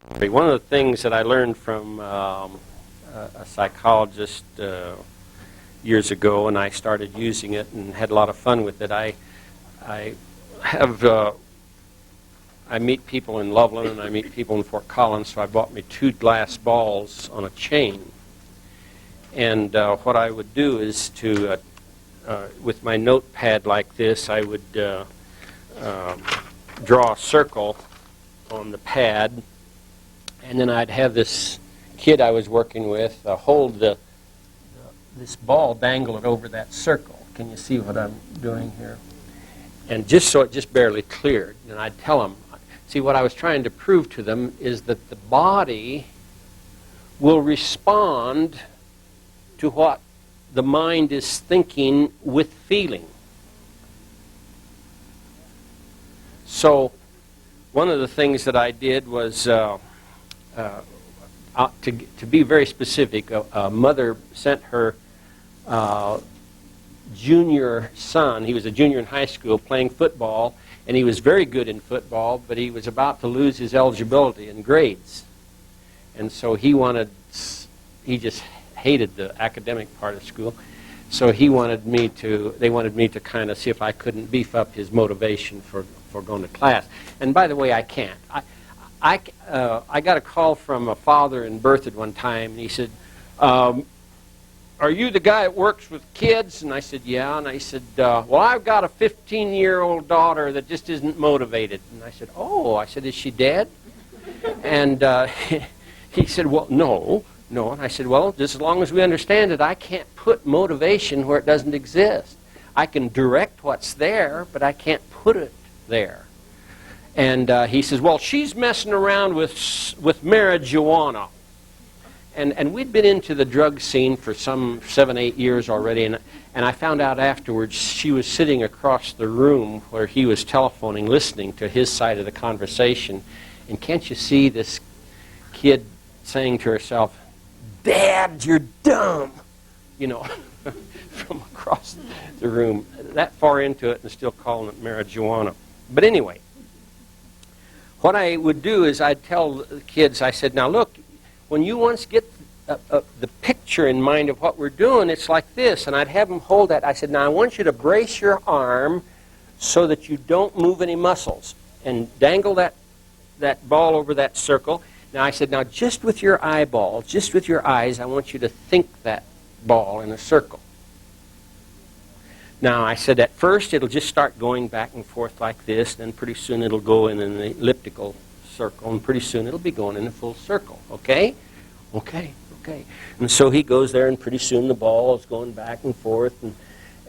One of the things that I learned from a psychologist years ago, and I started using it and had a lot of fun with it. I meet people in Loveland and I meet people in Fort Collins, so I bought me 2 glass balls on a chain. And what I would do is to, with my notepad like this, I would draw a circle on the pad, and then I'd have this kid I was working with hold this ball, dangle it over that circle. Can you see what I'm doing here? And just so it just barely cleared. And I'd tell them, see, what I was trying to prove to them is that the body will respond to what the mind is thinking with feeling. So one of the things that I did was, to be very specific, a mother sent her junior son. He was a junior in high school playing football, and he was very good in football, but he was about to lose his eligibility in grades. And so he just hated the academic part of school. So they wanted me to kind of see if I couldn't beef up his motivation for going to class. And by the way, I can't. I got a call from a father in Berthoud one time, and he said, are you the guy that works with kids? And I said, yeah. And I said, well, I've got a 15-year-old daughter that just isn't motivated. And I said, oh. I said, is she dead? And he said, well, no. And I said, well, just as long as we understand it, I can't put motivation where it doesn't exist. I can direct what's there, but I can't put it there. And he says, well, she's messing around with marijuana. And we'd been into the drug scene for some 7-8 years already, and I found out afterwards she was sitting across the room where he was telephoning, listening to his side of the conversation. And can't you see this kid saying to herself, Dad, you're dumb, from across the room, that far into it and still calling it marijuana. But anyway, what I would do is I'd tell the kids, I said, now look, when you once get the picture in mind of what we're doing, it's like this. And I'd have them hold that. I said, now I want you to brace your arm so that you don't move any muscles. And dangle that ball over that circle. Now I said, now just with your eyeball, just with your eyes, I want you to think that ball in a circle. Now I said at first it'll just start going back and forth like this, then pretty soon it'll go in an elliptical circle, and pretty soon it'll be going in a full circle. Okay? Okay. And so he goes there, and pretty soon the ball is going back and forth,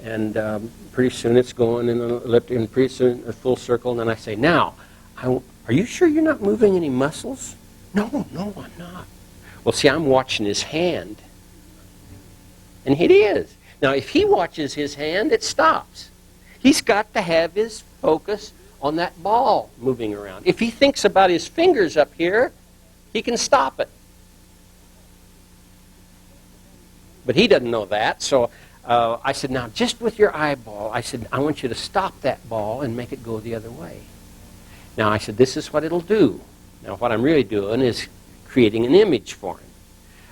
and pretty soon it's going in an elliptic, and pretty soon a full circle. And then I say, now, are you sure you're not moving any muscles? No, I'm not. Well, see, I'm watching his hand. And it is. Now, if he watches his hand, it stops. He's got to have his focus on that ball moving around. If he thinks about his fingers up here, he can stop it. But he doesn't know that, so I said, now, just with your eyeball, I said, I want you to stop that ball and make it go the other way. Now, I said, this is what it'll do. Now, what I'm really doing is creating an image for him.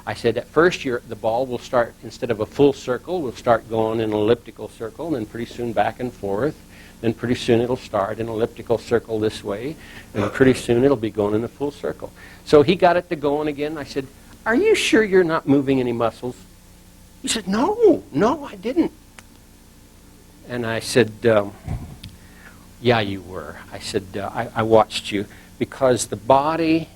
I said, at first, the ball will start, instead of a full circle, will start going in an elliptical circle, and then pretty soon back and forth. Then pretty soon it'll start in an elliptical circle this way, and pretty soon it'll be going in a full circle. So he got it to going again. I said, are you sure you're not moving any muscles? He said, no, I didn't. And I said, yeah, you were. I said, I watched you. Because the body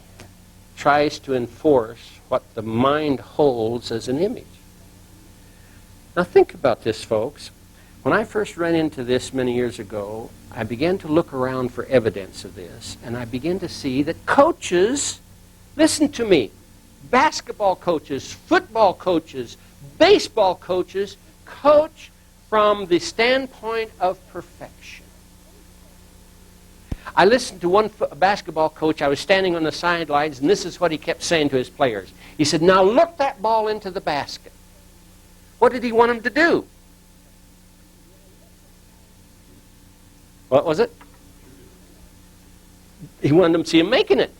tries to enforce what the mind holds as an image. Now think about this, folks. When I first ran into this many years ago, I began to look around for evidence of this, and I began to see that coaches, listen to me, basketball coaches, football coaches, baseball coaches, coach from the standpoint of perfection. I listened to one basketball coach. I was standing on the sidelines, and this is what he kept saying to his players. He said, now look that ball into the basket. What did he want them to do? What was it? He wanted them to see him making it.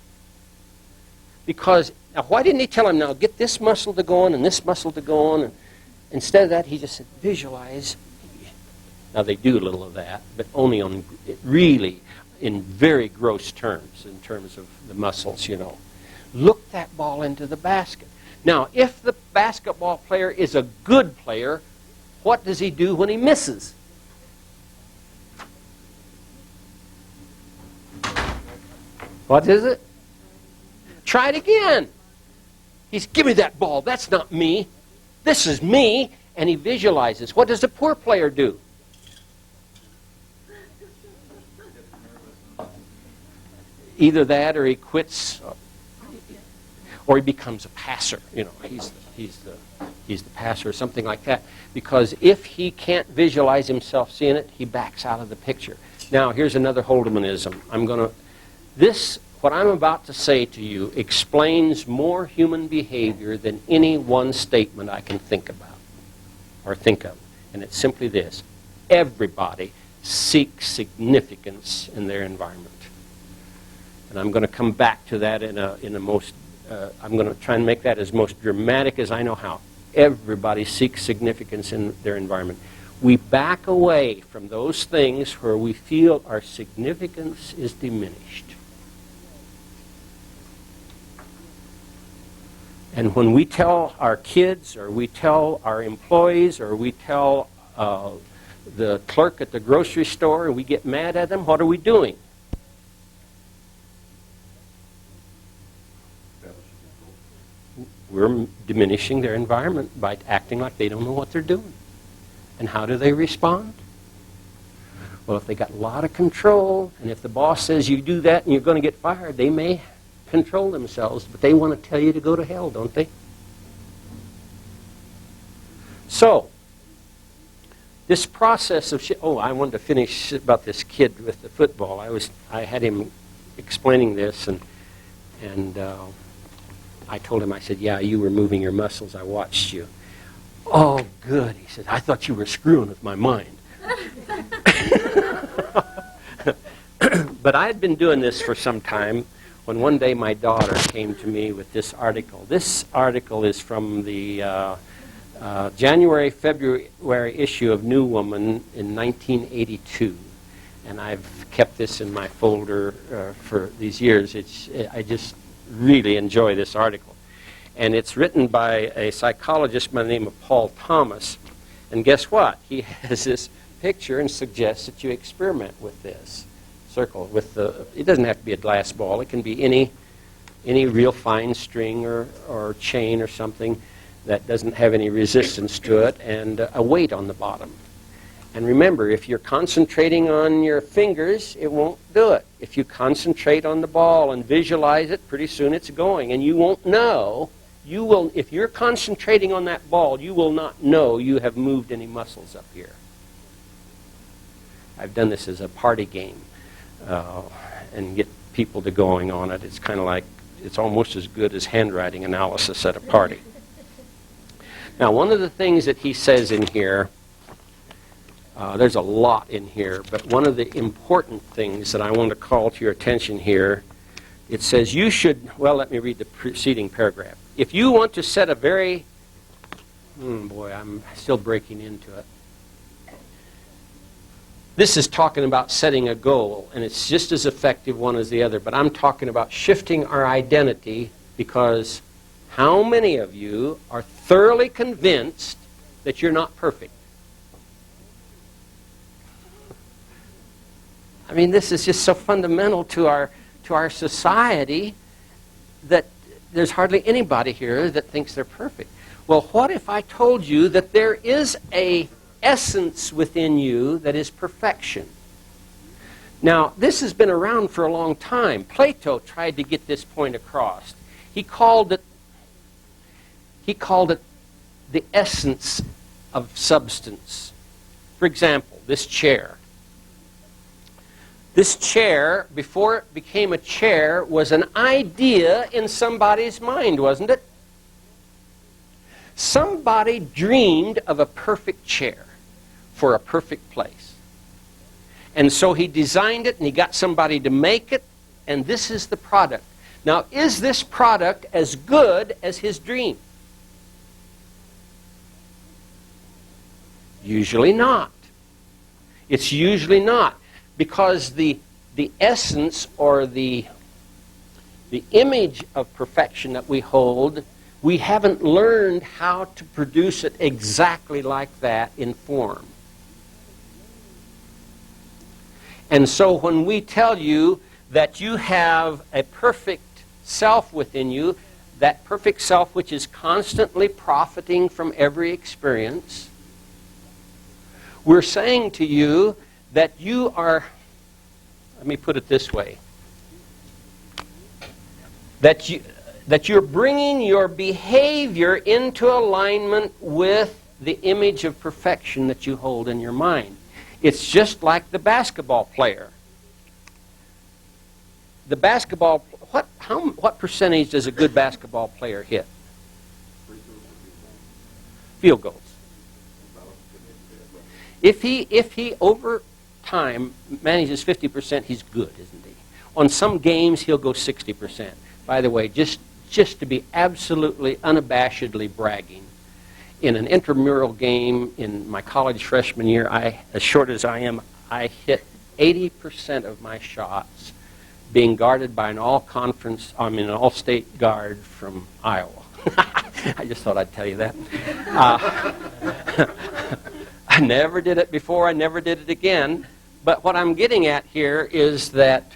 Because, now why didn't he tell him, now get this muscle to go on and this muscle to go on? And instead of that, he just said, visualize. Now they do a little of that, but only on really in very gross terms, in terms of the muscles, you know. Look that ball into the basket. Now, if the basketball player is a good player, what does he do when he misses? What is it? Try it again. He's, give me that ball. That's not me. This is me. And he visualizes. What does the poor player do? Either that or he quits, or he becomes a passer. You know, he's the passer or something like that. Because if he can't visualize himself seeing it, he backs out of the picture. Now, here's another Holdemanism. What I'm about to say to you explains more human behavior than any one statement I can think about or think of. And it's simply this. Everybody seeks significance in their environment. And I'm going to come back to that I'm going to try and make that as most dramatic as I know how. Everybody seeks significance in their environment. We back away from those things where we feel our significance is diminished. And when we tell our kids, or we tell our employees, or we tell the clerk at the grocery store, and we get mad at them, what are we doing? We're diminishing their environment by acting like they don't know what they're doing. And how do they respond? Well, if they got a lot of control, and if the boss says you do that and you're going to get fired, they may control themselves, but they want to tell you to go to hell, don't they? So, this process of I wanted to finish about this kid with the football. I had him explaining this, and I told him, I said, yeah, you were moving your muscles. I watched you. Oh, good. He said, I thought you were screwing with my mind. But I had been doing this for some time when one day my daughter came to me with this article. This article is from the January-February issue of New Woman in 1982. And I've kept this in my folder for these years. I just really enjoy this article. And it's written by a psychologist by the name of Paul Thomas. And guess what? He has this picture and suggests that you experiment with this circle. It doesn't have to be a glass ball. It can be any real fine string or chain or something that doesn't have any resistance to it, and a weight on the bottom. And remember, if you're concentrating on your fingers, it won't do it. If you concentrate on the ball and visualize it, pretty soon it's going. And you won't know. If you're concentrating on that ball, you will not know you have moved any muscles up here. I've done this as a party game and get people to going on it. It's kind of like, it's almost as good as handwriting analysis at a party. Now, one of the things that he says in here, there's a lot in here, but one of the important things that I want to call to your attention here, it says you should, well, let me read the preceding paragraph. If you want to set a very, boy, I'm still breaking into it. This is talking about setting a goal, and it's just as effective one as the other, but I'm talking about shifting our identity, because how many of you are thoroughly convinced that you're not perfect? I mean, this is just so fundamental to our society that there's hardly anybody here that thinks they're perfect. Well, what if I told you that there is a essence within you that is perfection? Now, this has been around for a long time. Plato tried to get this point across. He called it the essence of substance. For example, this chair. This chair, before it became a chair, was an idea in somebody's mind, wasn't it? Somebody dreamed of a perfect chair for a perfect place. And so he designed it, and he got somebody to make it, and this is the product. Now, is this product as good as his dream? Usually not. It's usually not, because the essence or the image of perfection that we hold, we haven't learned how to produce it exactly like that in form. And so when we tell you that you have a perfect self within you, that perfect self which is constantly profiting from every experience, we're saying to you that you are, let me put it this way, that you're bringing your behavior into alignment with the image of perfection that you hold in your mind. It's just like the basketball player. The basketball, what percentage does a good basketball player hit? Field goals. If he over time manages 50%, he's good, isn't he? On some games, he'll go 60%. By the way, just to be absolutely unabashedly bragging, in an intramural game in my college freshman year, as short as I am, I hit 80% of my shots being guarded by an all-state guard from Iowa. I just thought I'd tell you that. I never did it before. I never did it again. But what I'm getting at here is that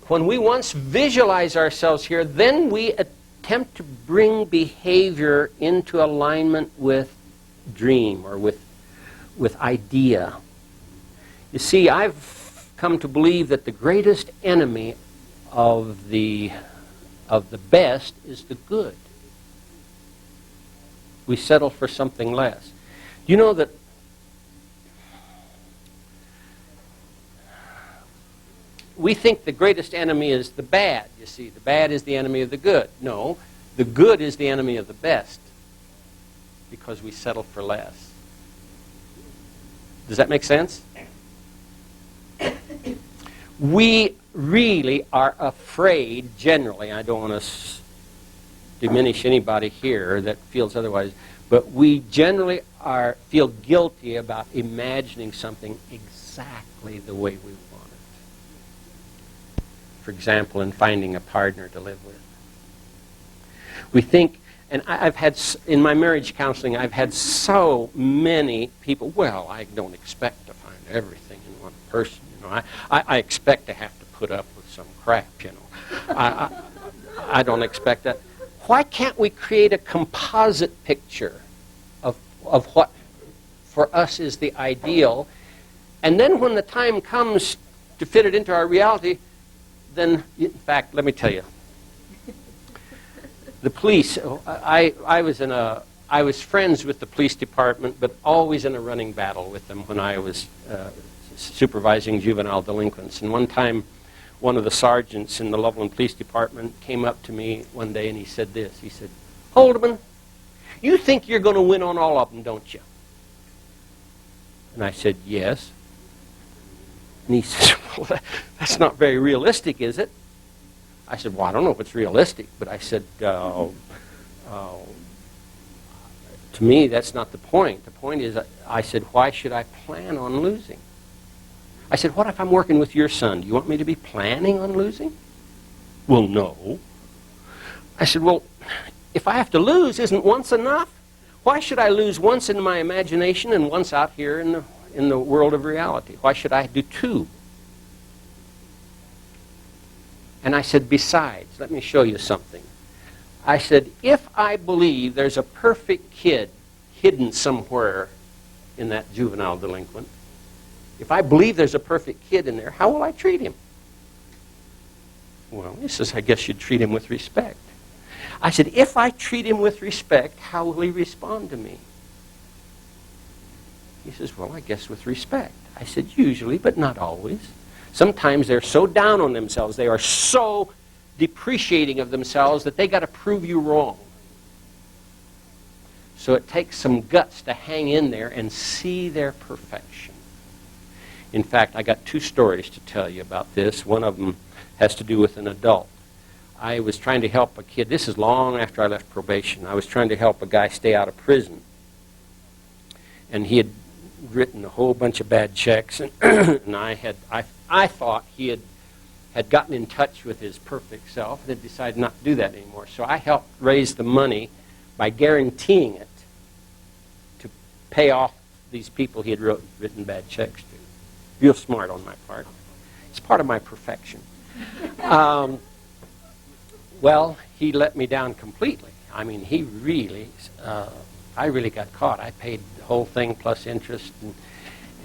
when we once visualize ourselves here, then we attempt to bring behavior into alignment with dream or with idea. You see, I've come to believe that the greatest enemy of the best is the good. We settle for something less. You know that we think the greatest enemy is the bad. You see, the bad is the enemy of the good. No, the good is the enemy of the best because we settle for less. Does that make sense? We really are afraid, generally, I don't want to diminish anybody here that feels otherwise, but we generally feel guilty about imagining something exactly the way we want it. For example, in finding a partner to live with. We think, and I've had, in my marriage counseling, I've had so many people, well, I don't expect to find everything in one person. You know, I expect to have to put up with some crap, you know. I don't expect that. Why can't we create a composite picture of what for us is the ideal, and then when the time comes to fit it into our reality, then, in fact, let me tell you, the police, I was friends with the police department, but always in a running battle with them when I was supervising juvenile delinquents. And one time, one of the sergeants in the Loveland Police Department came up to me one day and he said this. He said, "Holdeman, you think you're going to win on all of them, don't you?" And I said, "Yes." And he said, "Well, that's not very realistic, is it?" I said, "Well, I don't know if it's realistic," but I said, to me, that's not the point. The point is, I said, why should I plan on losing? I said, what if I'm working with your son? Do you want me to be planning on losing? Well, no. I said, well, if I have to lose, isn't once enough? Why should I lose once in my imagination and once out here in the world of reality? Why should I do two? And I said, besides, let me show you something. I said, if I believe there's a perfect kid hidden somewhere in that juvenile delinquent, if I believe there's a perfect kid in there, how will I treat him? Well, he says, I guess you'd treat him with respect. I said, if I treat him with respect, how will he respond to me? He says, well, I guess with respect. I said, usually, but not always. Sometimes they're so down on themselves, they are so depreciating of themselves that they got to prove you wrong. So it takes some guts to hang in there and see their perfection. In fact, I got two stories to tell you about this. One of them has to do with an adult. I was trying to help a kid. This is long after I left probation. I was trying to help a guy stay out of prison. And he had written a whole bunch of bad checks, and, and I thought he had gotten in touch with his perfect self and had decided not to do that anymore. So I helped raise the money by guaranteeing it to pay off these people he had written bad checks to. Real smart on my part. It's part of my perfection. Well, he let me down completely. I mean, he really, I really got caught. I paid the whole thing plus interest.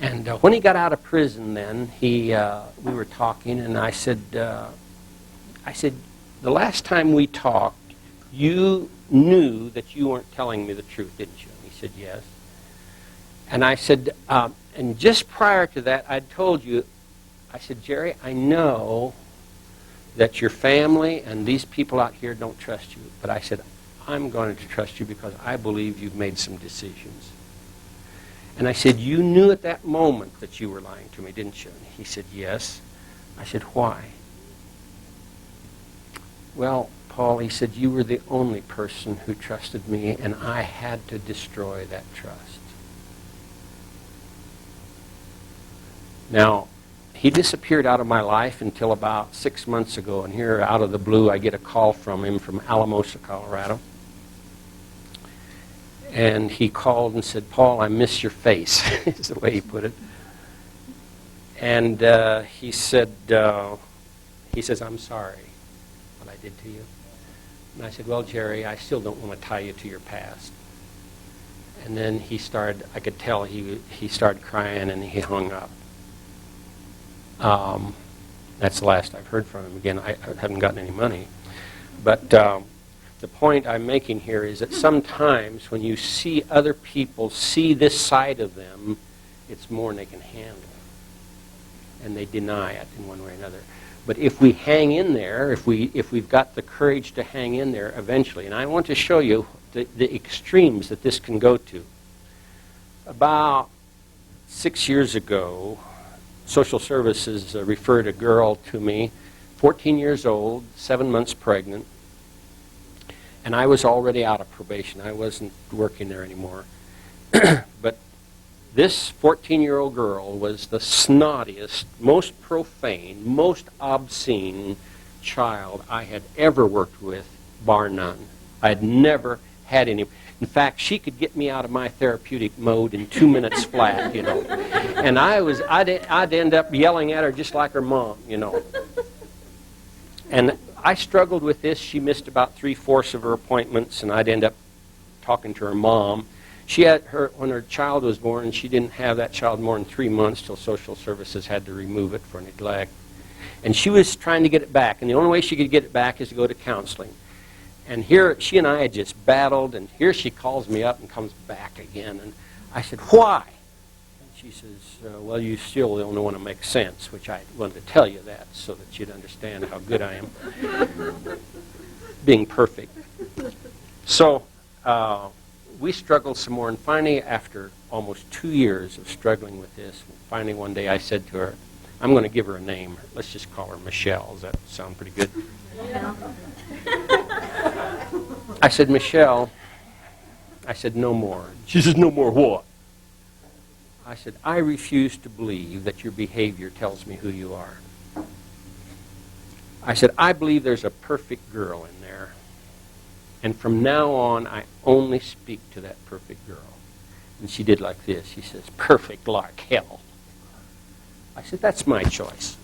And when he got out of prison then, we were talking, and I said, the last time we talked, you knew that you weren't telling me the truth, didn't you? And he said, yes. And I said, and just prior to that, I'd told you, I said, Jerry, I know that your family and these people out here don't trust you. But I said, I'm going to trust you because I believe you've made some decisions. And I said, you knew at that moment that you were lying to me, didn't you? And he said, yes. I said, why? Well, Paul, he said, you were the only person who trusted me, and I had to destroy that trust. Now, he disappeared out of my life until about 6 months ago, and here, out of the blue, I get a call from him from Alamosa, Colorado. And he called and said, Paul, I miss your face, is the way he put it. And he says, I'm sorry what I did to you. And I said, well, Jerry, I still don't want to tie you to your past. And then I could tell he started crying, and he hung up. That's the last I've heard from him. Again, I haven't gotten any money. But the point I'm making here is that sometimes when you see other people see this side of them, it's more than they can handle. And they deny it in one way or another. But if we hang in there, if we've got the courage to hang in there eventually, and I want to show you the extremes that this can go to. About 6 years ago, social services referred a girl to me, 14 years old, 7 months pregnant, and I was already out of probation. I wasn't working there anymore. But this 14-year-old girl was the snottiest, most profane, most obscene child I had ever worked with, bar none. I had never had any. In fact, she could get me out of my therapeutic mode in 2 minutes flat, you know. And I'd end up yelling at her just like her mom, you know. And I struggled with this. She missed about 3/4 of her appointments, and I'd end up talking to her mom. When her child was born, she didn't have that child more than 3 months till social services had to remove it for neglect. And she was trying to get it back, and the only way she could get it back is to go to counseling. And here, she and I had just battled, and here she calls me up and comes back again. And I said, why? And she says, well, you still don't want to make sense, which I wanted to tell you that so that you'd understand how good I am. Being perfect. So we struggled some more, and finally, after almost 2 years of struggling with this, finally one day I said to her, I'm going to give her a name. Let's just call her Michelle. Does that sound pretty good? Yeah. I said, Michelle, I said, no more. She says, no more what? I said, I refuse to believe that your behavior tells me who you are. I said, I believe there's a perfect girl in there. And from now on, I only speak to that perfect girl. And she did like this. She says, perfect like hell. I said, that's my choice.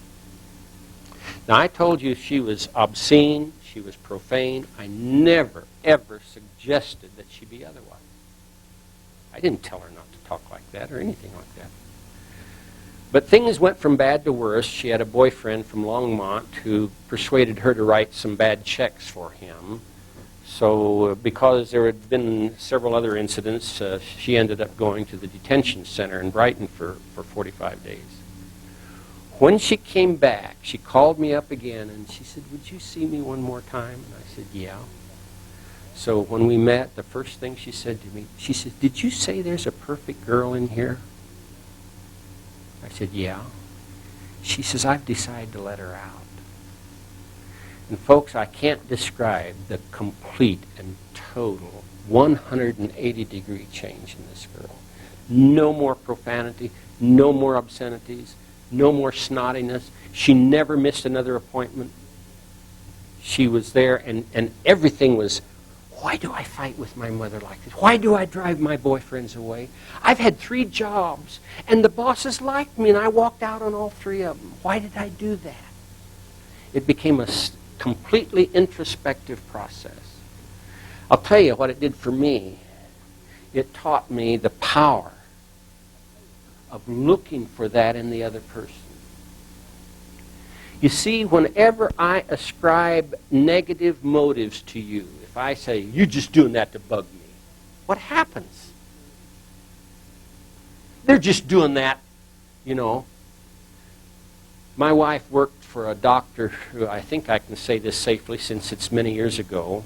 Now, I told you she was obscene, she was profane. I never, ever suggested that she be otherwise. I didn't tell her not to talk like that or anything like that. But things went from bad to worse. She had a boyfriend from Longmont who persuaded her to write some bad checks for him. So because there had been several other incidents, she ended up going to the detention center in Brighton for 45 days. When she came back, she called me up again, and she said, would you see me one more time? And I said, yeah. So when we met, the first thing she said to me, she said, did you say there's a perfect girl in here? I said, yeah. She says, I've decided to let her out. And folks, I can't describe the complete and total 180-degree change in this girl. No more profanity, no more obscenities, no more snottiness. She never missed another appointment. She was there, and everything was, why do I fight with my mother like this? Why do I drive my boyfriends away? I've had 3 jobs, and the bosses liked me, and I walked out on all 3 of them. Why did I do that? It became a completely introspective process. I'll tell you what it did for me. It taught me the power of looking for that in the other person. You see, whenever I ascribe negative motives to you, if I say, you're just doing that to bug me, what happens? They're just doing that, you know. My wife worked for a doctor who, I think I can say this safely since it's many years ago.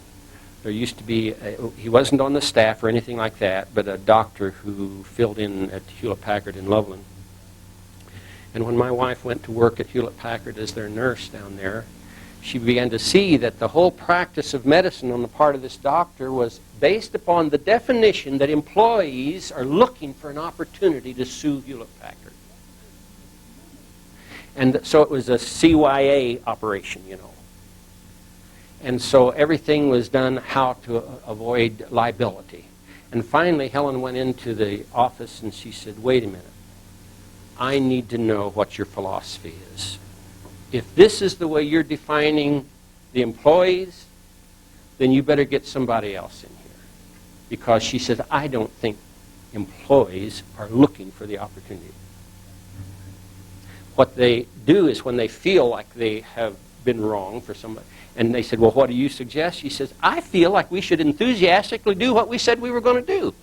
There used to be, he wasn't on the staff or anything like that, but a doctor who filled in at Hewlett-Packard in Loveland. And when my wife went to work at Hewlett-Packard as their nurse down there, she began to see that the whole practice of medicine on the part of this doctor was based upon the definition that employees are looking for an opportunity to sue Hewlett-Packard. And so it was a CYA operation, you know. And so everything was done how to avoid liability. And finally, Helen went into the office and she said, wait a minute. I need to know what your philosophy is. If this is the way you're defining the employees, then you better get somebody else in here. Because she said, I don't think employees are looking for the opportunity. What they do is when they feel like they have been wrong for somebody, and they said, well, what do you suggest? She says, I feel like we should enthusiastically do what we said we were going to do.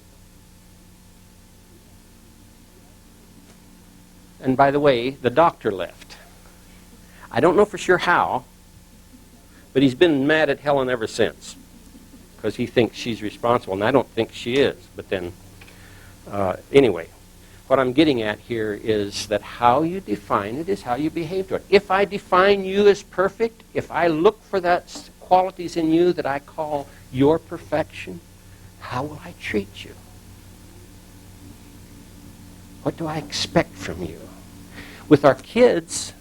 And by the way, the doctor left. I don't know for sure how, but he's been mad at Helen ever since because he thinks she's responsible, and I don't think she is. But then, anyway, what I'm getting at here is that how you define it is how you behave to it. If I define you as perfect, if I look for that qualities in you that I call your perfection, how will I treat you? What do I expect from you? With our kids,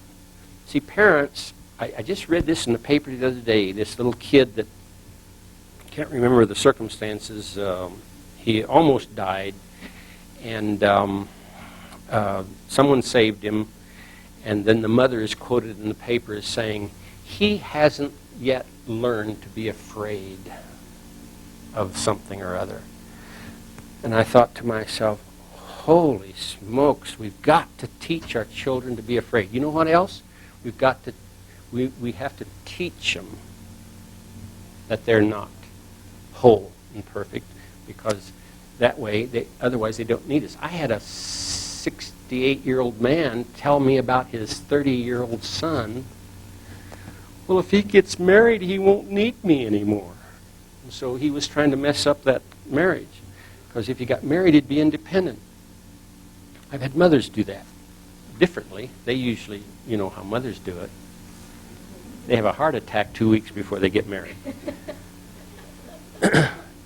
see, parents, I just read this in the paper the other day, this little kid that, I can't remember the circumstances, he almost died, and someone saved him, and then the mother is quoted in the paper as saying, he hasn't yet learned to be afraid of something or other. And I thought to myself, holy smokes, we've got to teach our children to be afraid. You know what else? We've got to, we have to teach them that they're not whole and perfect, because that way, otherwise they don't need us. I had a 68-year-old man tell me about his 30-year-old son. Well, if he gets married, he won't need me anymore. And so he was trying to mess up that marriage, because if he got married, he'd be independent. I've had mothers do that differently. They usually, you know how mothers do it. They have a heart attack 2 weeks before they get married.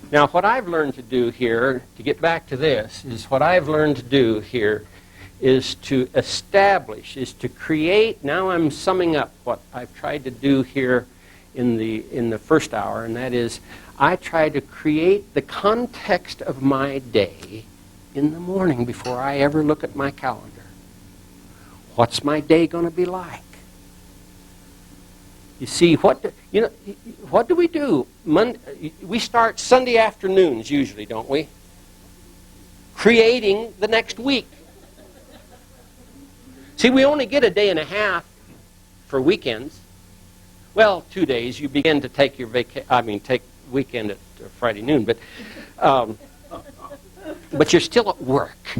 Now, what I've learned to do here, to get back to this, is what I've learned to do here is to establish, is to create. Now I'm summing up what I've tried to do here in the first hour, and that is I try to create the context of my day in the morning before I ever look at my calendar. What's my day going to be like? You see, what do we do? We start Sunday afternoons usually, don't we? Creating the next week. See, we only get a day and a half for weekends. Well, 2 days. You begin to take your take weekend at Friday noon, but you're still at work.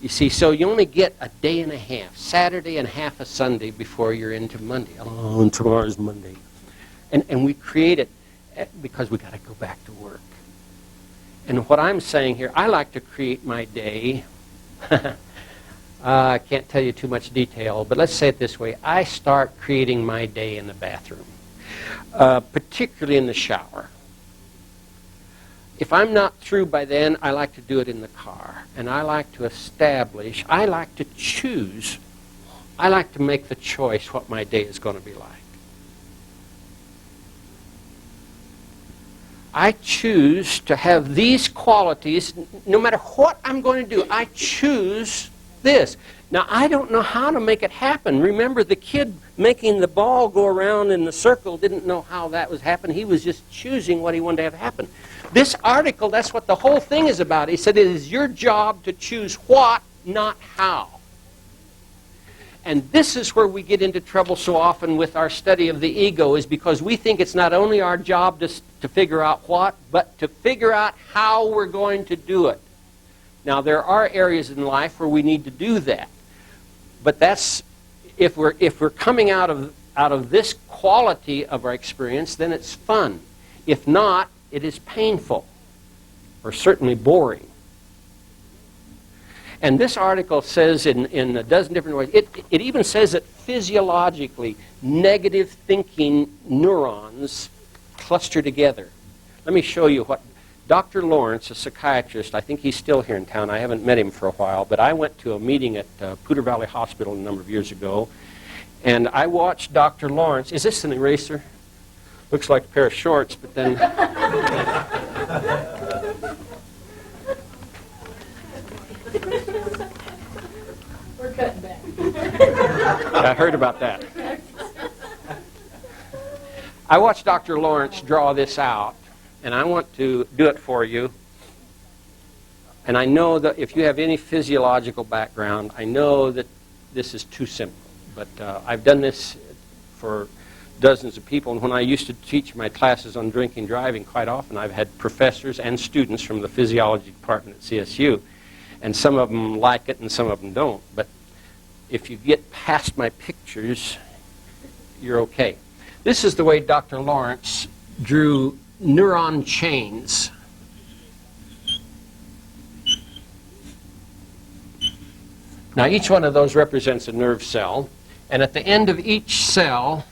You see, so you only get a day and a half, Saturday and half a Sunday before you're into Monday. Oh, and tomorrow's Monday. And we create it because we got to go back to work. And what I'm saying here, I like to create my day. I can't tell you too much detail, but let's say it this way. I start creating my day in the bathroom. particularly in the shower. If I'm not through by then, I like to do it in the car. And I like to establish, I like to choose, I like to make the choice what my day is going to be like. I choose to have these qualities, no matter what I'm going to do, I choose this. Now, I don't know how to make it happen. Remember, the kid making the ball go around in the circle didn't know how that was happening. He was just choosing what he wanted to have happen. This article, that's what the whole thing is about. He said it is your job to choose what, not how. And this is where we get into trouble so often with our study of the ego, is because we think it's not only our job to figure out what, but to figure out how we're going to do it. Now, there are areas in life where we need to do that. But that's, if we're coming out of this quality of our experience, then it's fun. If not, it is painful, or certainly boring. And this article says in a dozen different ways, it even says that physiologically, negative thinking neurons cluster together. Let me show you what Dr. Lawrence, a psychiatrist, I think he's still here in town. I haven't met him for a while, but I went to a meeting at Poudre Valley Hospital a number of years ago, and I watched Dr. Lawrence. Is this an eraser? Looks like a pair of shorts, but then... We're cutting back. I heard about that. I watched Dr. Lawrence draw this out, and I want to do it for you. And I know that if you have any physiological background, I know that this is too simple. But I've done this for dozens of people. And when I used to teach my classes on drinking driving, quite often I've had professors and students from the physiology department at CSU. And some of them like it and some of them don't. But if you get past my pictures, you're okay. This is the way Dr. Lawrence drew neuron chains. Now, each one of those represents a nerve cell. And at the end of each cell,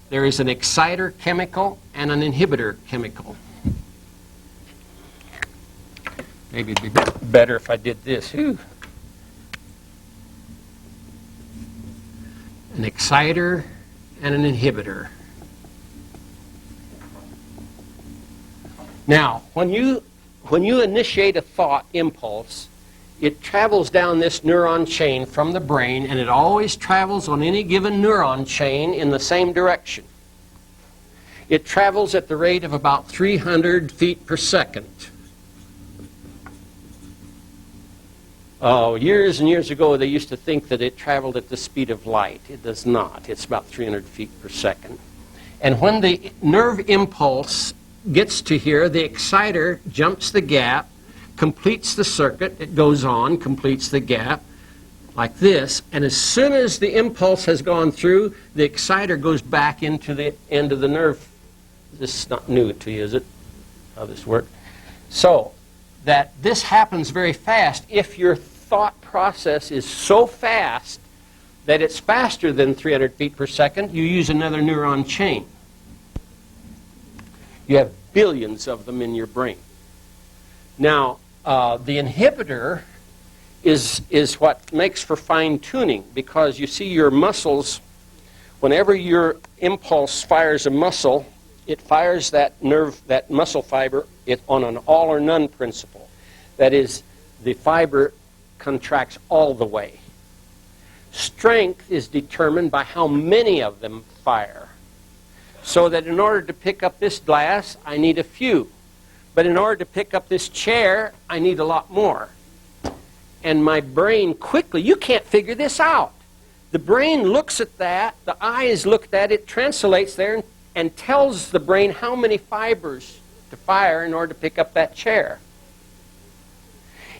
there is an exciter chemical and an inhibitor chemical. Maybe it'd be better if I did this. Whew. An exciter and an inhibitor. Now, when you initiate a thought impulse, it travels down this neuron chain from the brain, and it always travels on any given neuron chain in the same direction. It travels at the rate of about 300 feet per second. Oh, years and years ago, they used to think that it traveled at the speed of light. It does not. It's about 300 feet per second. And when the nerve impulse gets to here, the exciter jumps the gap, completes the circuit. It goes on, completes the gap, like this. And as soon as the impulse has gone through, the exciter goes back into the end of the nerve. This is not new to you, is it? How this works? So, that this happens very fast. If your thought process is so fast that it's faster than 300 feet per second, you use another neuron chain. You have billions of them in your brain. Now, the inhibitor is what makes for fine-tuning, because you see your muscles, whenever your impulse fires a muscle, it fires that nerve, that muscle fiber, on an all or none principle. That is, the fiber contracts all the way. Strength is determined by how many of them fire. So that in order to pick up this glass, I need a few. But in order to pick up this chair, I need a lot more. And my brain quickly, you can't figure this out. The brain looks at that, the eyes look at that, it translates there and tells the brain how many fibers to fire in order to pick up that chair.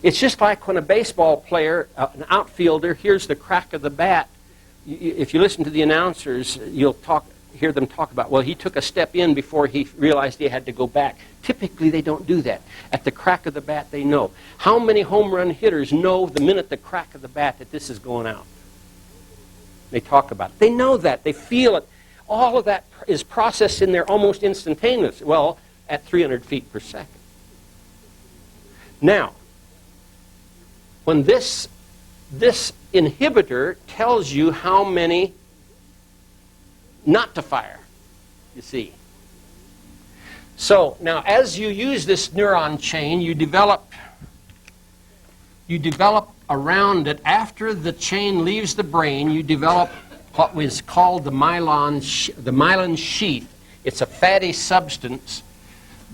It's just like when a baseball player, an outfielder, hears the crack of the bat. If you listen to the announcers, you'll hear them talk about, well, he took a step in before he realized he had to go back. Typically, they don't do that. At the crack of the bat, they know. How many home run hitters know the minute the crack of the bat that this is going out? They talk about it. They know that. They feel it. all of that is processed in there almost instantaneously. Well, at 300 feet per second. Now, when this inhibitor tells you how many not to fire, you see. So now as you use this neuron chain, you develop around it, after the chain leaves the brain, you develop what was called the myelin sheath. It's a fatty substance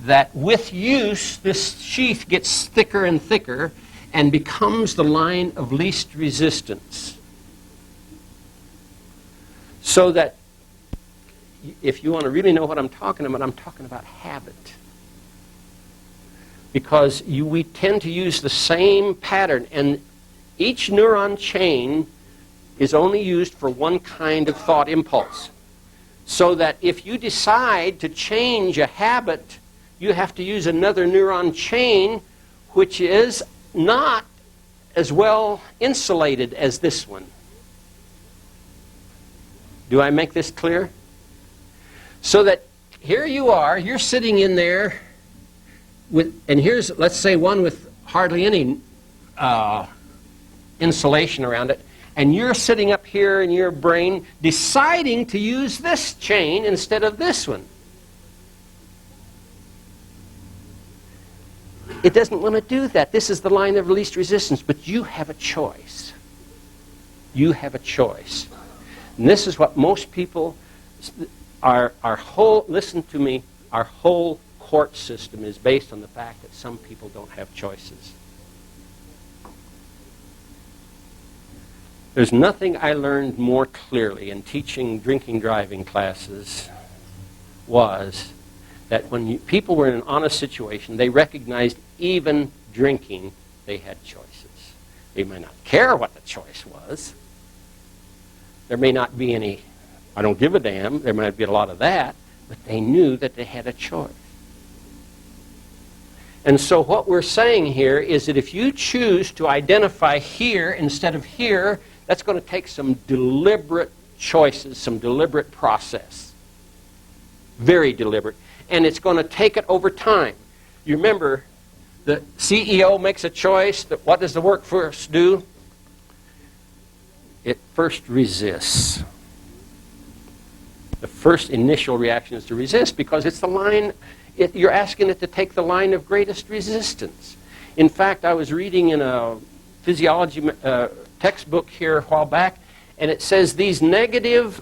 that with use, this sheath gets thicker and thicker and becomes the line of least resistance. So that if you want to really know what I'm talking about habit. Because we tend to use the same pattern, and each neuron chain is only used for one kind of thought impulse. So that if you decide to change a habit, you have to use another neuron chain which is not as well insulated as this one. Do I make this clear? So that here you are, you're sitting in there and here's, let's say, one with hardly any insulation around it, and you're sitting up here in your brain deciding to use this chain instead of this one. It doesn't want to do that. This is the line of least resistance, but you have a choice. You have a choice. And this is what most people, our whole, listen to me, our whole court system is based on the fact that some people don't have choices. There's nothing I learned more clearly in teaching drinking driving classes was that when people were in an honest situation, they recognized even drinking, they had choices. They may not care what the choice was. There may not be any, I don't give a damn, there might be a lot of that, but they knew that they had a choice. And so what we're saying here is that if you choose to identify here instead of here, that's going to take some deliberate choices, some deliberate process. Very deliberate. And it's going to take it over time. You remember, the CEO makes a choice. That what does the workforce do? It first resists. The first initial reaction is to resist because it's the line, you're asking it to take the line of greatest resistance. In fact, I was reading in a physiology textbook here a while back, and it says these negative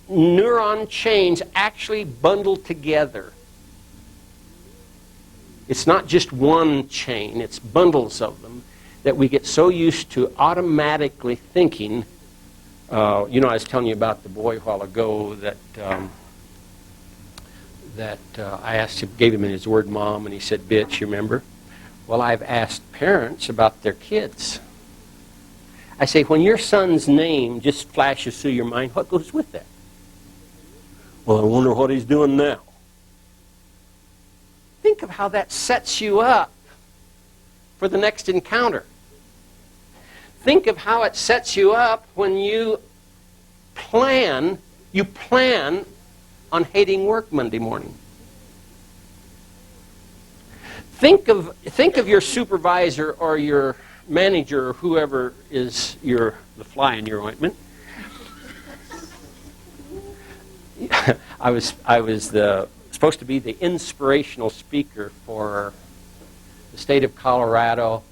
neuron chains actually bundle together. It's not just one chain, it's bundles of them that we get so used to automatically thinking. I was telling you about the boy a while ago that I asked him, gave him his word mom, and he said, bitch, you remember? Well, I've asked parents about their kids. I say, when your son's name just flashes through your mind, what goes with that? Well, I wonder what he's doing now. Think of how that sets you up for the next encounter. Think of how it sets you up when you plan on hating work Monday morning. Think of your supervisor or your manager or whoever is the fly in your ointment. I was supposed to be the inspirational speaker for the state of Colorado.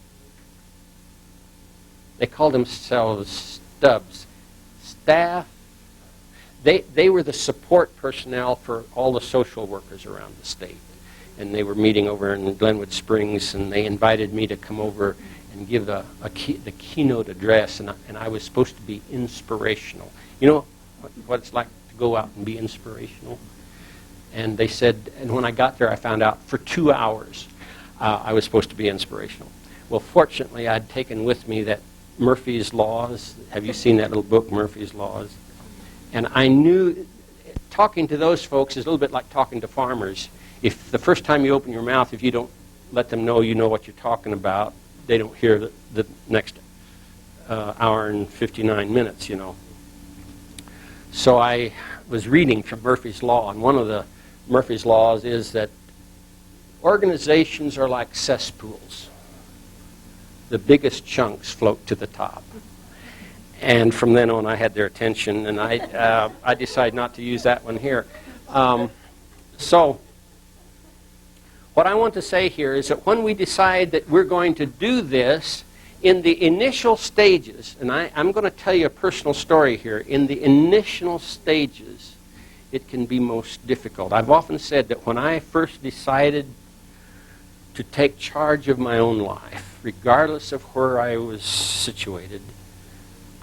They called themselves Stubbs. Staff. They were the support personnel for all the social workers around the state. And they were meeting over in Glenwood Springs, and they invited me to come over and give the keynote address, and I was supposed to be inspirational. You know what it's like to go out and be inspirational? And they said, and when I got there, I found out for 2 hours I was supposed to be inspirational. Well, fortunately, I'd taken with me that Murphy's Laws. Have you seen that little book, Murphy's Laws? And I knew talking to those folks is a little bit like talking to farmers. If the first time you open your mouth, if you don't let them know you know what you're talking about, they don't hear the next hour and 59 minutes, you know. So I was reading from Murphy's Law, and one of the Murphy's Laws is that organizations are like cesspools. The biggest chunks float to the top. And from then on, I had their attention, and I decided not to use that one here. So what I want to say here is that when we decide that we're going to do this, in the initial stages, and I'm going to tell you a personal story here, in the initial stages, it can be most difficult. I've often said that when I first decided to take charge of my own life, regardless of where I was situated,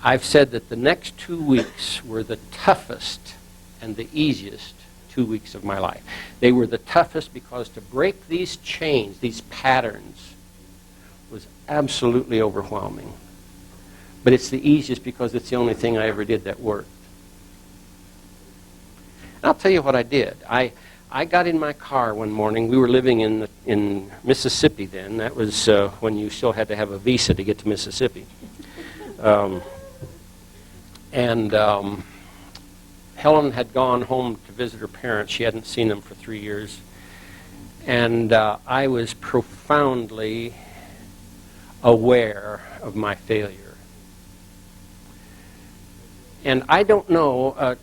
I've said that the next 2 weeks were the toughest and the easiest 2 weeks of my life. They were the toughest because to break these chains, these patterns, was absolutely overwhelming. But it's the easiest because it's the only thing I ever did that worked. And I'll tell you what I did. I got in my car one morning. We were living in Mississippi then. That was when you still had to have a visa to get to Mississippi. Helen had gone home to visit her parents. She hadn't seen them for 3 years. And I was profoundly aware of my failure. And I don't know,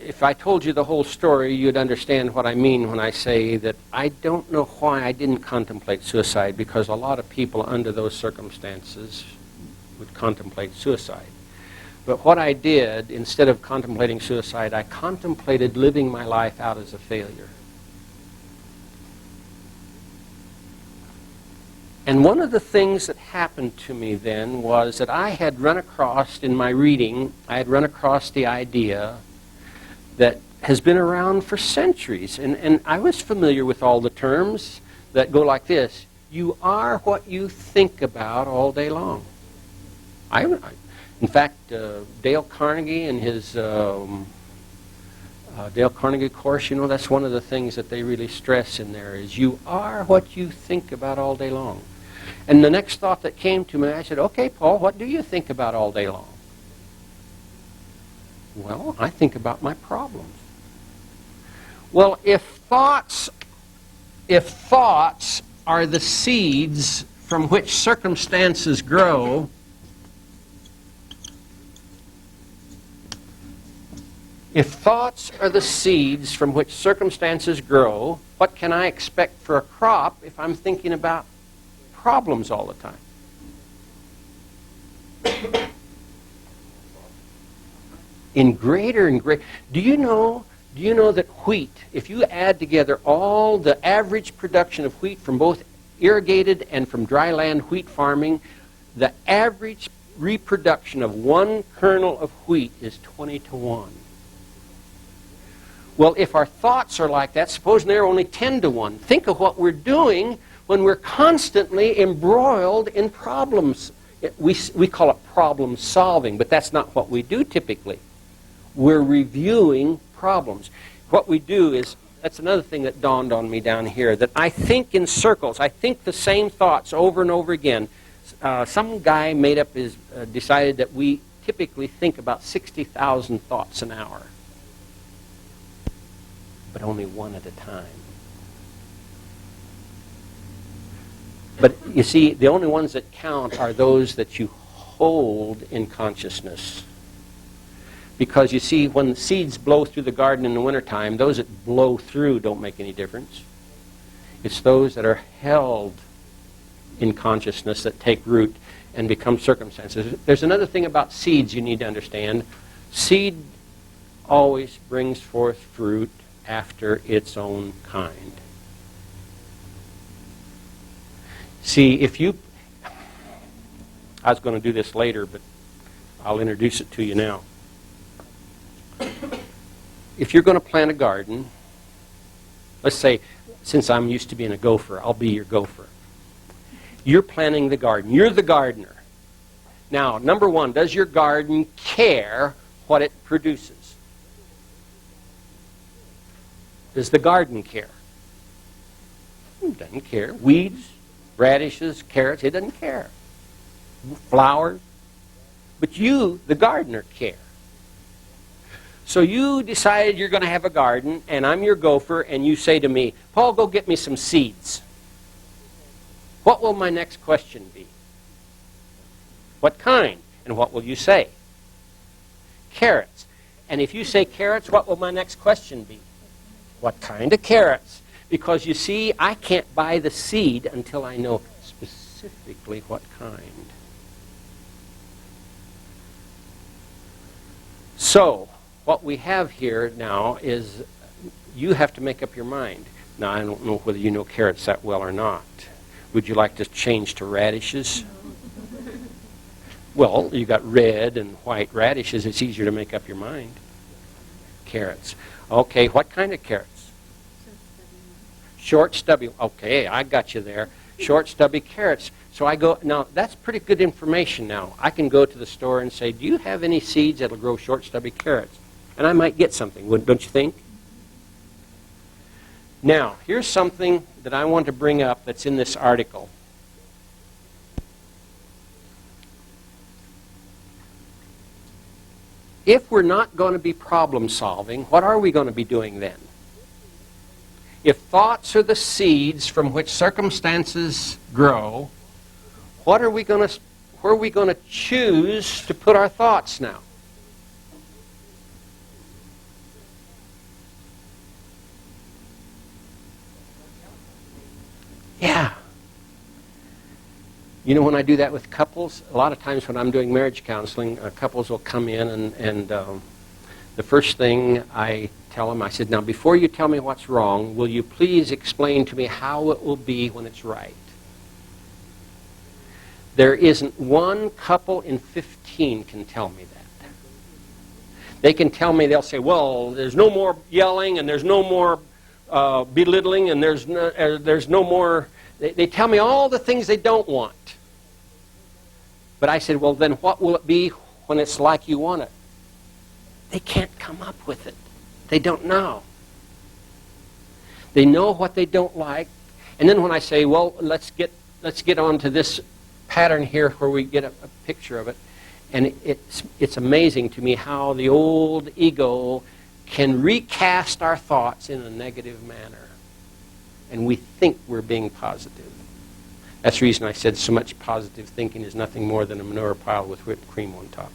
if I told you the whole story, you'd understand what I mean when I say that I don't know why I didn't contemplate suicide, because a lot of people under those circumstances would contemplate suicide. But what I did, instead of contemplating suicide, I contemplated living my life out as a failure. And one of the things that happened to me then was that I had run across, in my reading, I had run across the idea that has been around for centuries. And I was familiar with all the terms that go like this: you are what you think about all day long. In fact, Dale Carnegie and his Dale Carnegie course, that's one of the things that they really stress in there is you are what you think about all day long. And the next thought that came to me, I said, okay, Paul, what do you think about all day long? Well, I think about my problems. Well, if thoughts are the seeds from which circumstances grow, if thoughts are the seeds from which circumstances grow, what can I expect for a crop if I'm thinking about problems all the time? In greater and greater. Do you know that wheat, if you add together all the average production of wheat from both irrigated and from dry land wheat farming, the average reproduction of one kernel of wheat is 20 to 1. Well, if our thoughts are like that, supposing they're only 10 to 1, think of what we're doing when we're constantly embroiled in problems. We call it problem solving, but that's not what we do typically. We're reviewing problems. What we do is, that's another thing that dawned on me down here, that I think in circles. I think the same thoughts over and over again. Some guy decided that we typically think about 60,000 thoughts an hour, but only one at a time. But you see, the only ones that count are those that you hold in consciousness. Because you see, when the seeds blow through the garden in the wintertime, those that blow through don't make any difference. It's those that are held in consciousness that take root and become circumstances. There's another thing about seeds you need to understand. Seed always brings forth fruit after its own kind. See, I was going to do this later, but I'll introduce it to you now. If you're going to plant a garden, let's say, since I'm used to being a gopher, I'll be your gopher. You're planting the garden. You're the gardener. Now, number one, does your garden care what it produces? Does the garden care? It doesn't care. Weeds, radishes, carrots, it doesn't care. Flowers. But you, the gardener, care. So you decided you're going to have a garden, and I'm your gopher, and you say to me, Paul, go get me some seeds. What will my next question be? What kind? And what will you say? Carrots. And if you say carrots, what will my next question be? What kind of carrots? Because you see, I can't buy the seed until I know specifically what kind. So, what we have here now is you have to make up your mind. Now, I don't know whether you know carrots that well or not. Would you like to change to radishes? Well, you got red and white radishes. It's easier to make up your mind. Carrots. Okay, what kind of carrots? Short, stubby. Okay, I got you there. Short, stubby carrots. So I go, now that's pretty good information now. I can go to the store and say, do you have any seeds that'll grow short, stubby carrots? And I might get something, don't you think? Now, here's something that I want to bring up that's in this article. If we're not going to be problem solving, what are we going to be doing then? If thoughts are the seeds from which circumstances grow, where are we going to choose to put our thoughts now? Yeah. You know, when I do that with couples, a lot of times when I'm doing marriage counseling, couples will come in and the first thing I tell them, I said, now before you tell me what's wrong, will you please explain to me how it will be when it's right? There isn't one couple in 15 can tell me that. They can tell me, they'll say, well, there's no more yelling and there's no more belittling and there's no more, they tell me all the things they don't want. But I said, well, then what will it be when it's like you want it? They can't come up with it. They don't know. They know what they don't like. And then when I say, well, let's get on to this pattern here where we get a picture of it. And it's amazing to me how the old ego can recast our thoughts in a negative manner. And we think we're being positive. That's the reason I said so much positive thinking is nothing more than a manure pile with whipped cream on top.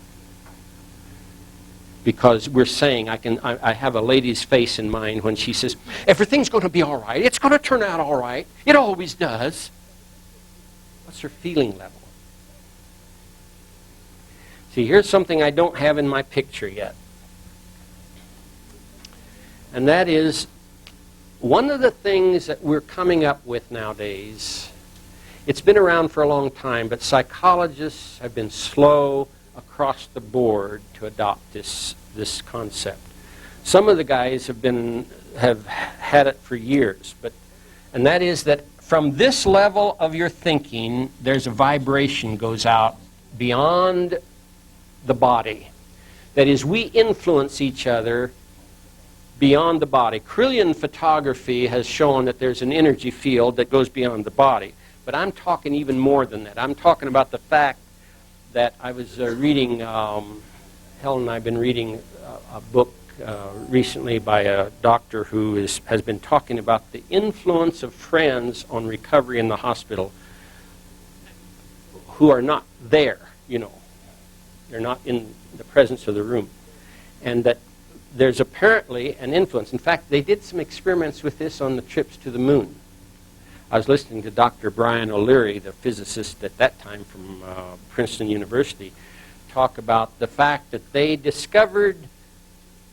Because we're saying, I have a lady's face in mind when she says, everything's going to be all right. It's going to turn out all right. It always does. What's her feeling level? See, here's something I don't have in my picture yet. And that is, one of the things that we're coming up with nowadays, it's been around for a long time, but psychologists have been slow across the board to adopt this concept. Some of the guys have had it for years, and that is that from this level of your thinking, there's a vibration goes out beyond the body. That is, we influence each other beyond the body. Kirlian photography has shown that there's an energy field that goes beyond the body. But I'm talking even more than that. I'm talking about the fact that I was reading, Helen and I have been reading a book recently by a doctor who has been talking about the influence of friends on recovery in the hospital who are not there, you know. They're not in the presence of the room. And that there's apparently an influence. In fact, they did some experiments with this on the trips to the moon. I was listening to Dr. Brian O'Leary, the physicist at that time from Princeton University, talk about the fact that they discovered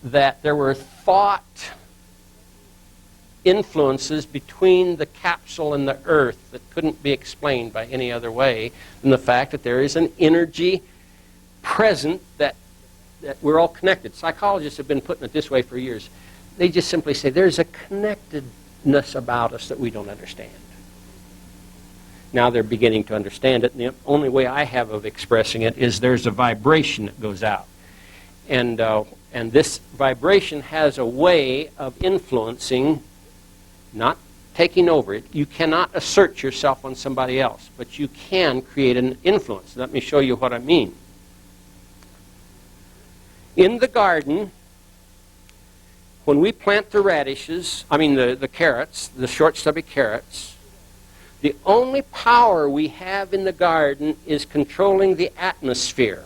that there were thought influences between the capsule and the Earth that couldn't be explained by any other way than the fact that there is an energy present that we're all connected. Psychologists have been putting it this way for years. They just simply say there's a connectedness about us that we don't understand. Now they're beginning to understand it, and the only way I have of expressing it is there's a vibration that goes out. And this vibration has a way of influencing, not taking over it. You cannot assert yourself on somebody else, but you can create an influence. Let me show you what I mean. In the garden, when we plant the radishes, the carrots, the short stubby carrots, the only power we have in the garden is controlling the atmosphere.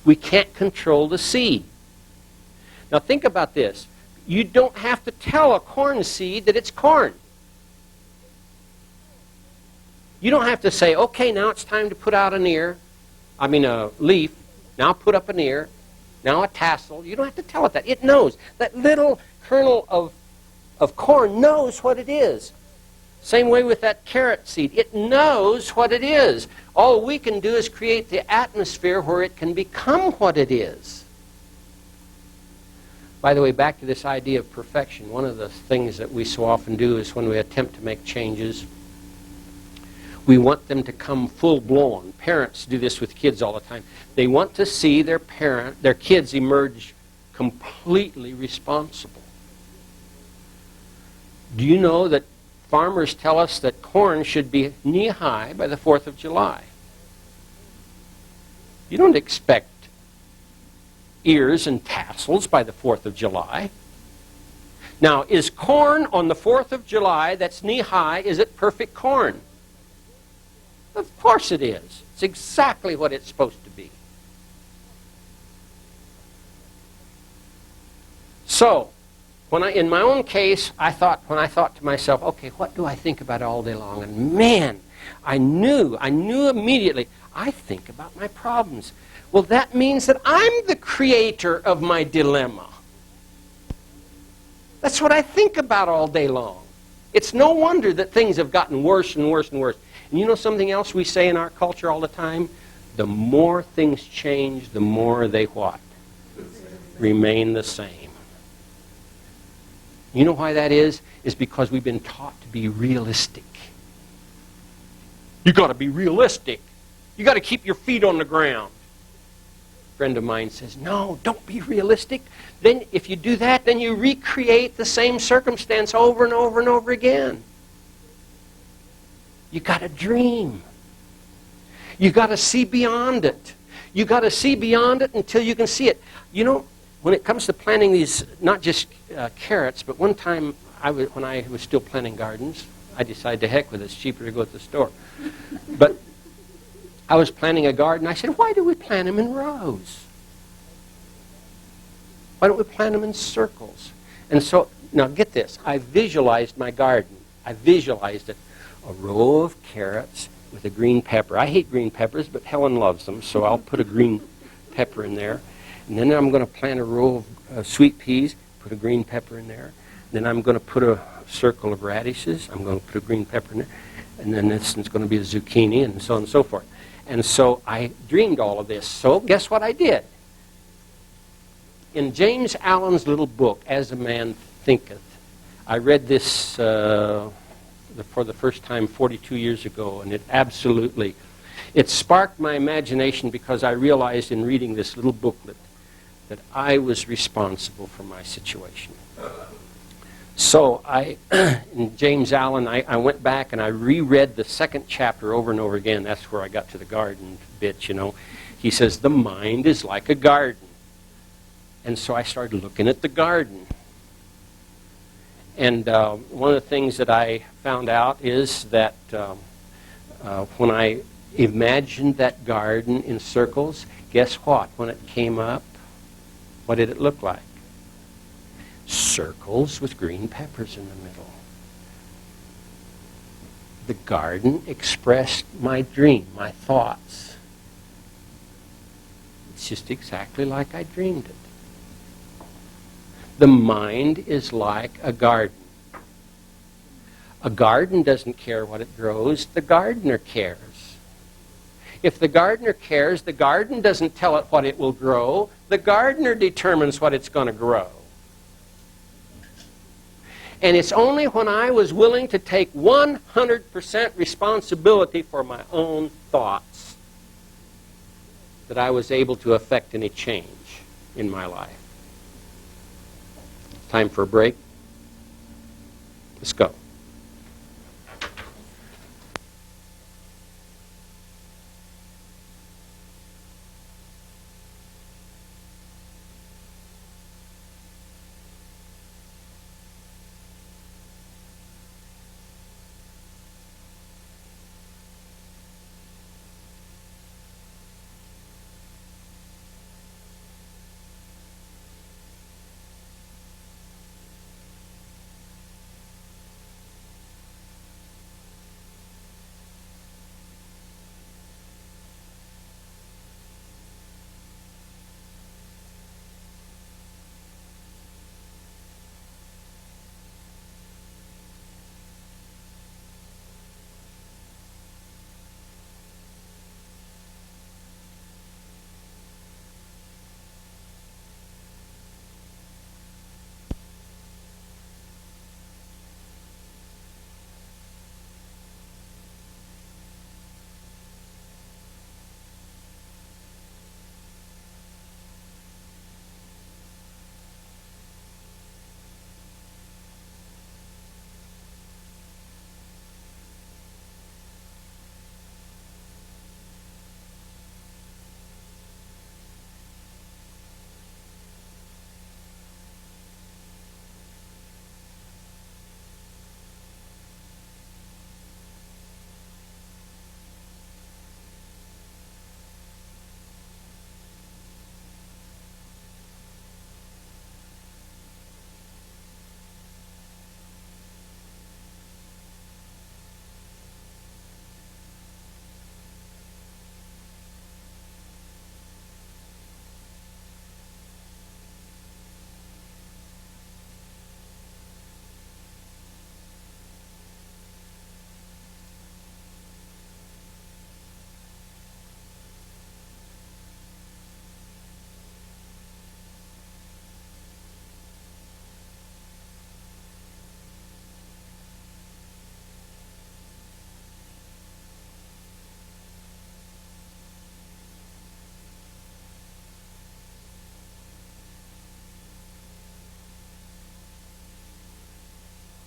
We can't control the seed. Now think about this. You don't have to tell a corn seed that it's corn. You don't have to say, okay, now it's time to put out a leaf. Now put up an ear. Now a tassel. You don't have to tell it that. It knows. That little kernel of corn knows what it is. Same way with that carrot seed. It knows what it is. All we can do is create the atmosphere where it can become what it is. By the way, back to this idea of perfection, one of the things that we so often do is when we attempt to make changes, we want them to come full-blown. Parents do this with kids all the time. They want to see their kids emerge completely responsible. Do you know that farmers tell us that corn should be knee-high by the 4th of July? You don't expect ears and tassels by the 4th of July. Now, is corn on the 4th of July that's knee-high, is it perfect corn? Of course it is. It's exactly what it's supposed to be. So, in my own case, when I thought to myself, okay, what do I think about all day long? And man, I knew immediately, I think about my problems. Well, that means that I'm the creator of my dilemma. That's what I think about all day long. It's no wonder that things have gotten worse and worse and worse. And you know something else we say in our culture all the time? The more things change, the more they what? Remain the same. You know why that is? It's because we've been taught to be realistic. You've got to be realistic. You've got to keep your feet on the ground. A friend of mine says, no, don't be realistic. Then if you do that, then you recreate the same circumstance over and over and over again. You got to dream. You got to see beyond it. You got to see beyond it until you can see it. You know, when it comes to planting these, not just carrots, but one time when I was still planting gardens, I decided to heck with it. It's cheaper to go to the store. But I was planting a garden. I said, why do we plant them in rows? Why don't we plant them in circles? And so, now get this. I visualized my garden. I visualized it. A row of carrots with a green pepper. I hate green peppers, but Helen loves them, so I'll put a green pepper in there. And then I'm going to plant a row of sweet peas, put a green pepper in there. Then I'm going to put a circle of radishes. I'm going to put a green pepper in there. And then this is going to be a zucchini, and so on and so forth. And so I dreamed all of this. So guess what I did? In James Allen's little book, As a Man Thinketh, I read this for the first time 42 years ago, and it sparked my imagination because I realized in reading this little booklet that I was responsible for my situation. So in James Allen, I went back and I reread the 2nd chapter over and over again. That's where I got to the garden bit, you know. He says, the mind is like a garden. And so I started looking at the garden. And one of the things that I found out is that when I imagined that garden in circles, guess what? When it came up, what did it look like? Circles with green peppers in the middle. The garden expressed my dream, my thoughts. It's just exactly like I dreamed it. The mind is like a garden. A garden doesn't care what it grows. The gardener cares. If the gardener cares, the garden doesn't tell it what it will grow. The gardener determines what it's going to grow. And it's only when I was willing to take 100% responsibility for my own thoughts that I was able to affect any change in my life. Time for a break. Let's go.